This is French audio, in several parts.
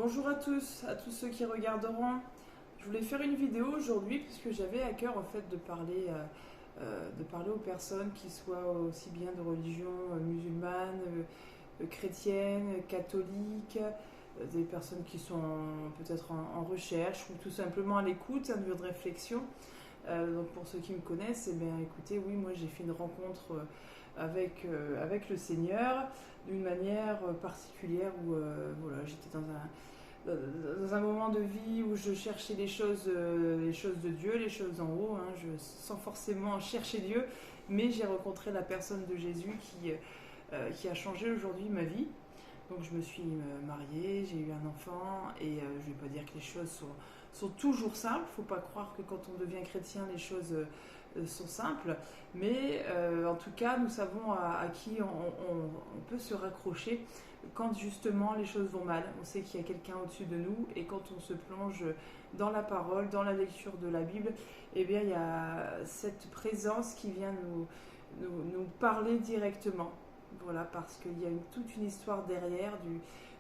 Bonjour à tous ceux qui regarderont. Je voulais faire une vidéo aujourd'hui puisque j'avais à cœur en fait de parler aux personnes qui soient aussi bien de religion musulmane, chrétienne, catholique, des personnes qui sont peut-être en recherche ou tout simplement à l'écoute, un lieu de réflexion. Donc pour ceux qui me connaissent, eh bien écoutez, oui, moi j'ai fait une rencontre avec le Seigneur d'une manière particulière où voilà, j'étais dans un moment de vie où je cherchais les choses de Dieu, les choses en haut, hein, sans forcément chercher Dieu, mais j'ai rencontré la personne de Jésus qui a changé aujourd'hui ma vie. Donc je me suis mariée, j'ai eu un enfant et je ne vais pas dire que les choses sont toujours simples. Il ne faut pas croire que quand on devient chrétien, les choses sont simples. Mais en tout cas, nous savons à qui on peut se raccrocher quand justement les choses vont mal. On sait qu'il y a quelqu'un au-dessus de nous et quand on se plonge dans la parole, dans la lecture de la Bible, eh bien il y a cette présence qui vient nous parler directement. Voilà, parce qu'il y a toute une histoire derrière,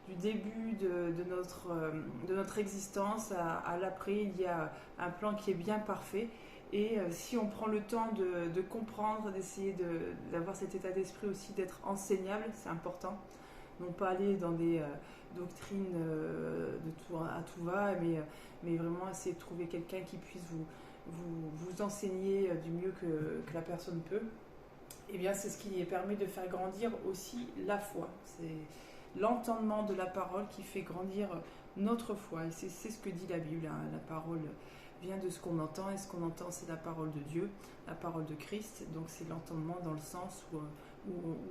du début de notre existence à l'après. Il y a un plan qui est bien parfait. Et si on prend le temps de comprendre, d'essayer d'avoir cet état d'esprit aussi, d'être enseignable, c'est important. Non pas aller dans des doctrines à tout va, mais vraiment essayer de trouver quelqu'un qui puisse vous enseigner du mieux que la personne peut. Eh bien, c'est ce qui permet de faire grandir aussi la foi. C'est l'entendement de la parole qui fait grandir notre foi. Et c'est ce que dit la Bible. Hein. La parole vient de ce qu'on entend, et ce qu'on entend, c'est la parole de Dieu, la parole de Christ. Donc, c'est l'entendement dans le sens où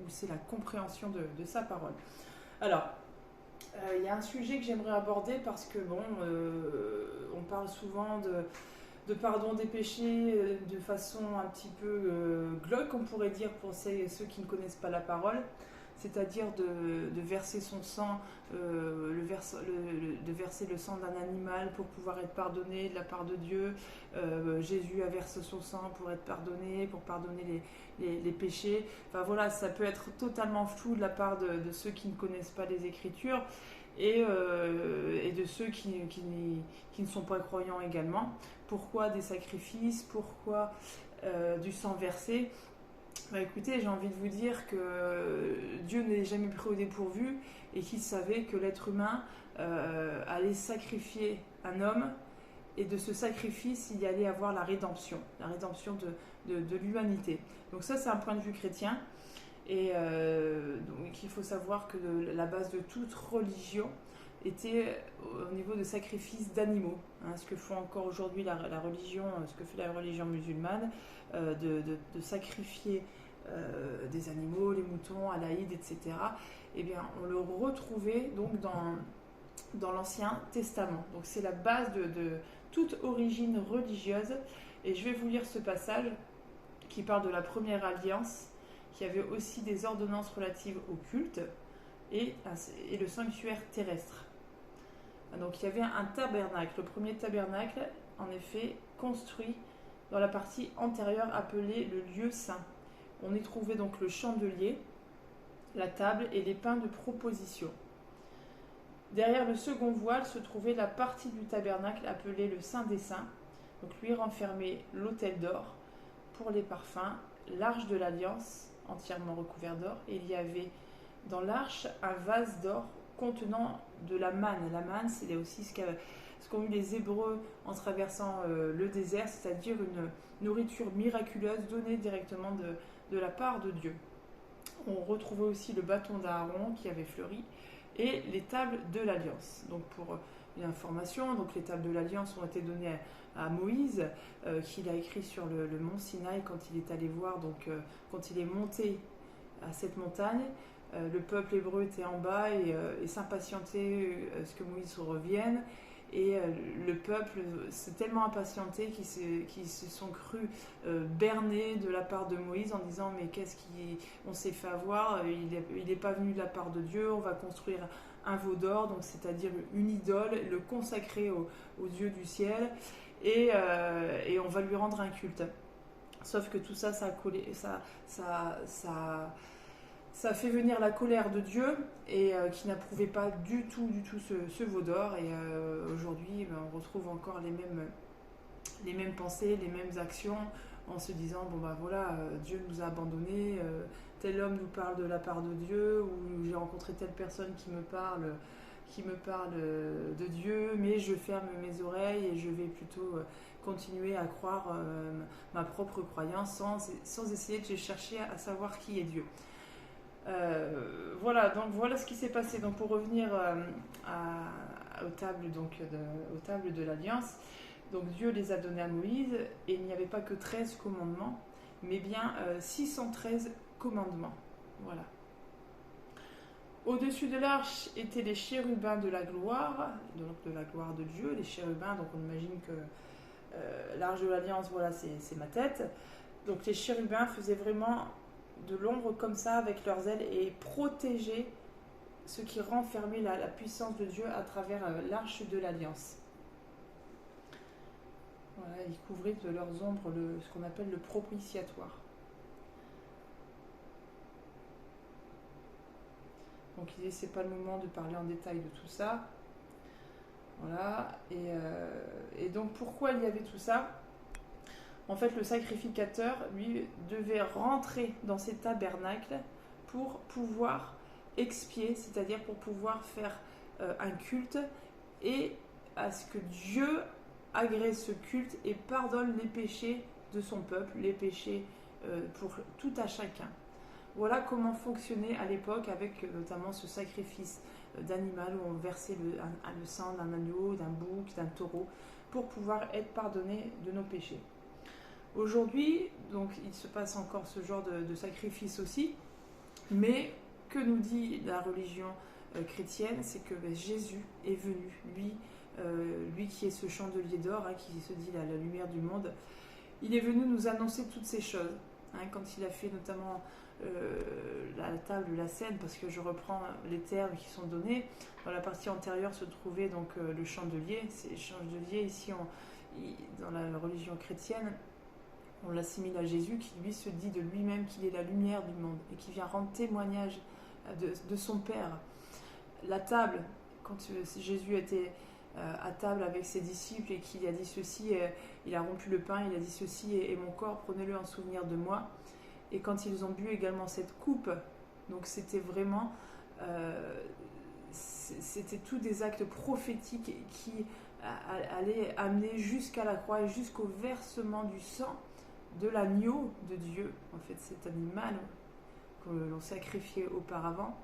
c'est la compréhension de sa parole. Alors, il y a un sujet que j'aimerais aborder parce que, bon, on parle souvent de pardon des péchés de façon un petit peu glauque, on pourrait dire, pour ceux qui ne connaissent pas la parole, c'est-à-dire de verser son sang, de verser le sang d'un animal pour pouvoir être pardonné de la part de Dieu. Jésus a versé son sang pour être pardonné, pour pardonner les péchés. Enfin voilà, ça peut être totalement flou de la part de ceux qui ne connaissent pas les Écritures et de ceux qui ne sont pas croyants également. Pourquoi des sacrifices? Pourquoi du sang versé? Bah écoutez, j'ai envie de vous dire que Dieu n'est jamais pris au dépourvu et qu'il savait que l'être humain allait sacrifier un homme, et de ce sacrifice, il y allait avoir la rédemption de l'humanité. Donc ça, c'est un point de vue chrétien. Et donc il faut savoir que la base de toute religion était au niveau de sacrifice d'animaux. Hein, ce que font encore aujourd'hui la religion, ce que fait la religion musulmane, de sacrifier des animaux, les moutons, à l'Aïd, etc. Eh bien, on le retrouvait donc dans l'Ancien Testament. Donc c'est la base de toute origine religieuse. Et je vais vous lire ce passage qui parle de la première alliance, qui avait aussi des ordonnances relatives au culte et le sanctuaire terrestre. Donc il y avait un tabernacle, le premier tabernacle, en effet, construit dans la partie antérieure appelée le lieu saint. On y trouvait donc le chandelier, la table et les pains de proposition. Derrière le second voile se trouvait la partie du tabernacle appelée le Saint des Saints. Donc lui renfermait l'autel d'or pour les parfums, l'arche de l'alliance entièrement recouvert d'or, et il y avait dans l'arche un vase d'or contenant de la manne. La manne, c'est aussi ce qu'ont eu les Hébreux en traversant le désert, c'est-à-dire une nourriture miraculeuse donnée directement de la part de Dieu. On retrouvait aussi le bâton d'Aaron qui avait fleuri et les tables de l'Alliance. Donc pour une information, donc les tables de l'Alliance ont été données à Moïse, qu'il a écrit sur le mont Sinaï quand il est allé voir, donc quand il est monté à cette montagne. Le peuple hébreu était en bas et s'impatientait ce que Moïse revienne. Et le peuple s'est tellement impatienté qu'ils se sont crus bernés de la part de Moïse en disant mais on s'est fait avoir, il n'est pas venu de la part de Dieu, on va construire un veau d'or, donc c'est-à-dire une idole, le consacrer au Dieu du ciel et on va lui rendre un culte. Sauf que tout ça, ça a collé, Ça a fait venir la colère de Dieu et qui n'approuvait pas du tout ce veau d'or. Et aujourd'hui, on retrouve encore les mêmes pensées, les mêmes actions en se disant bon bah voilà, Dieu nous a abandonnés, tel homme nous parle de la part de Dieu, ou j'ai rencontré telle personne qui me parle de Dieu, mais je ferme mes oreilles et je vais plutôt continuer à croire ma propre croyance sans essayer de chercher à savoir qui est Dieu. Voilà, donc voilà ce qui s'est passé. Donc pour revenir aux tables de l'Alliance, donc Dieu les a donnés à Moïse et il n'y avait pas que 13 commandements, mais bien 613 commandements. Voilà. Au-dessus de l'arche étaient les chérubins de la gloire, donc de la gloire de Dieu. Les chérubins, donc on imagine que l'arche de l'Alliance, voilà, c'est ma tête. Donc les chérubins faisaient vraiment de l'ombre comme ça avec leurs ailes et protégeaient ce qui renfermait la puissance de Dieu à travers l'arche de l'Alliance. Voilà, ils couvraient de leurs ombres ce qu'on appelle le propitiatoire. Donc il disait c'est pas le moment de parler en détail de tout ça. Voilà, et donc pourquoi il y avait tout ça ? En fait, le sacrificateur, lui, devait rentrer dans ces tabernacles pour pouvoir expier, c'est-à-dire pour pouvoir faire un culte et à ce que Dieu agrée ce culte et pardonne les péchés de son peuple, les péchés pour tout à chacun. Voilà comment fonctionnait à l'époque avec notamment ce sacrifice d'animal où on versait le sang d'un agneau, d'un bouc, d'un taureau pour pouvoir être pardonné de nos péchés. Aujourd'hui, donc, il se passe encore ce genre de sacrifice aussi, mais que nous dit la religion chrétienne, c'est que Jésus est venu, lui qui est ce chandelier d'or, qui se dit la lumière du monde, il est venu nous annoncer toutes ces choses. Quand il a fait notamment la table, la scène, parce que je reprends les termes qui sont donnés, dans la partie antérieure se trouvait donc le chandelier. C'est le chandelier ici dans la religion chrétienne. On l'assimile à Jésus qui lui se dit de lui-même qu'il est la lumière du monde et qui vient rendre témoignage de son Père. La table, quand Jésus était à table avec ses disciples et qu'il a dit ceci, il a rompu le pain, il a dit ceci est mon corps, prenez-le en souvenir de moi. Et quand ils ont bu également cette coupe, donc c'était vraiment, c'était tous des actes prophétiques qui allaient amener jusqu'à la croix et jusqu'au versement du sang de l'agneau de Dieu. En fait, cet animal que l'on sacrifiait auparavant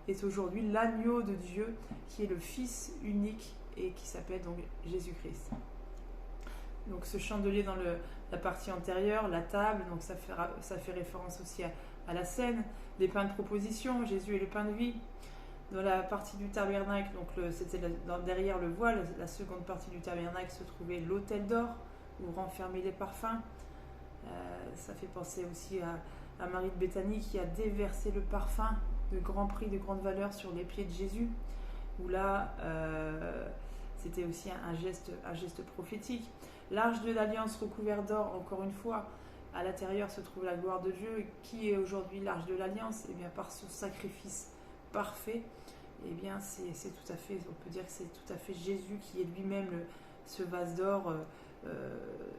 est aujourd'hui l'agneau de Dieu qui est le Fils unique et qui s'appelle donc Jésus-Christ. Donc ce chandelier dans la partie antérieure, la table, donc ça fait référence aussi à la scène, les pains de proposition, Jésus est le pain de vie. Dans la partie du tabernacle, donc c'était derrière le voile, la seconde partie du tabernacle se trouvait l'autel d'or où renfermaient les parfums. Ça fait penser aussi à Marie de Béthanie qui a déversé le parfum de grand prix, de grande valeur sur les pieds de Jésus, où là c'était aussi un geste prophétique. L'arche de l'Alliance recouverte d'or, encore une fois, à l'intérieur se trouve la gloire de Dieu. Qui est aujourd'hui l'arche de l'Alliance ? Et bien par ce sacrifice parfait, et bien c'est tout à fait, on peut dire que c'est tout à fait Jésus qui est lui-même ce vase d'or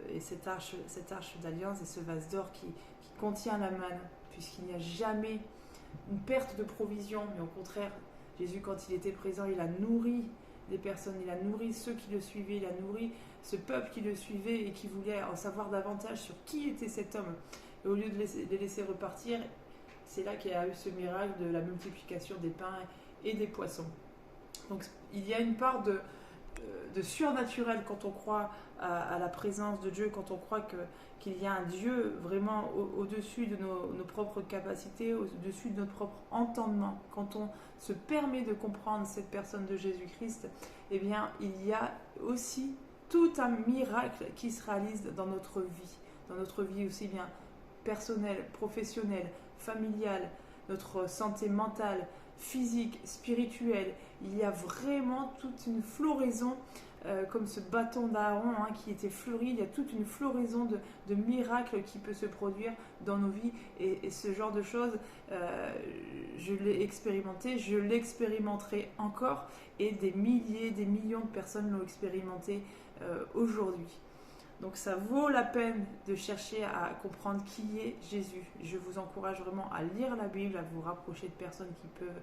et cette arche d'Alliance et ce vase d'or qui contient la manne, puisqu'il n'y a jamais une perte de provision, mais au contraire, Jésus, quand il était présent, il a nourri des personnes, il a nourri ceux qui le suivaient, il a nourri ce peuple qui le suivait et qui voulait en savoir davantage sur qui était cet homme. Et au lieu de les laisser repartir, c'est là qu'il y a eu ce miracle de la multiplication des pains et des poissons. Donc il y a une part de surnaturel quand on croit à la présence de Dieu, quand on croit qu'il y a un Dieu vraiment au-dessus de nos propres capacités, au-dessus de notre propre entendement. Quand on se permet de comprendre cette personne de Jésus-Christ, eh bien, il y a aussi tout un miracle qui se réalise dans notre vie aussi bien personnelle, professionnelle, familiale, notre santé mentale, physique, spirituelle. Il y a vraiment toute une floraison, comme ce bâton d'Aaron qui était fleuri. Il y a toute une floraison de miracles qui peut se produire dans nos vies. Et ce genre de choses, je l'ai expérimenté, je l'expérimenterai encore. Et des milliers, des millions de personnes l'ont expérimenté aujourd'hui. Donc ça vaut la peine de chercher à comprendre qui est Jésus. Je vous encourage vraiment à lire la Bible, à vous rapprocher de personnes qui peuvent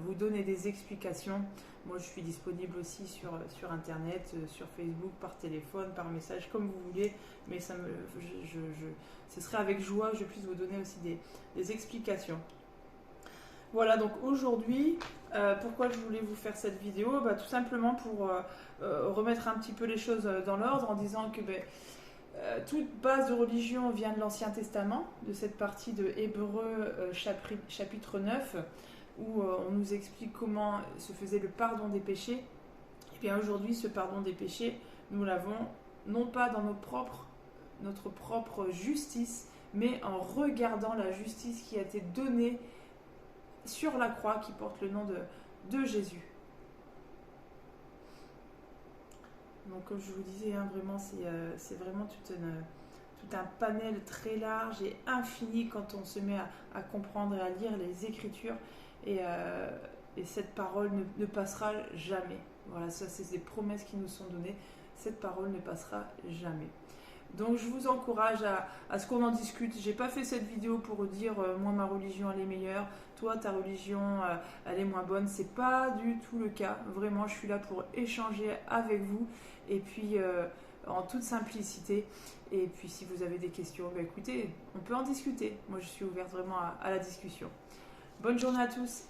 vous donner des explications. Moi je suis disponible aussi sur Internet, sur Facebook, par téléphone, par message, comme vous voulez. Mais ce serait avec joie que je puisse vous donner aussi des explications. Voilà, donc aujourd'hui, pourquoi je voulais vous faire cette vidéo, tout simplement pour remettre un petit peu les choses dans l'ordre en disant que toute base de religion vient de l'Ancien Testament, de cette partie de Hébreux chapitre 9, où on nous explique comment se faisait le pardon des péchés. Et bien aujourd'hui, ce pardon des péchés, nous l'avons non pas dans notre propre justice, mais en regardant la justice qui a été donnée sur la croix, qui porte le nom de Jésus. Donc comme je vous disais, vraiment c'est vraiment tout un panel très large et infini quand on se met à comprendre et à lire les Écritures, et cette parole ne passera jamais. Voilà, ça c'est des promesses qui nous sont données, cette parole ne passera jamais. Donc je vous encourage à ce qu'on en discute. J'ai pas fait cette vidéo pour dire moi ma religion elle est meilleure, toi ta religion elle est moins bonne. C'est pas du tout le cas. Vraiment, je suis là pour échanger avec vous, et puis en toute simplicité. Et puis si vous avez des questions, écoutez, on peut en discuter. Moi je suis ouverte vraiment à la discussion. Bonne journée à tous.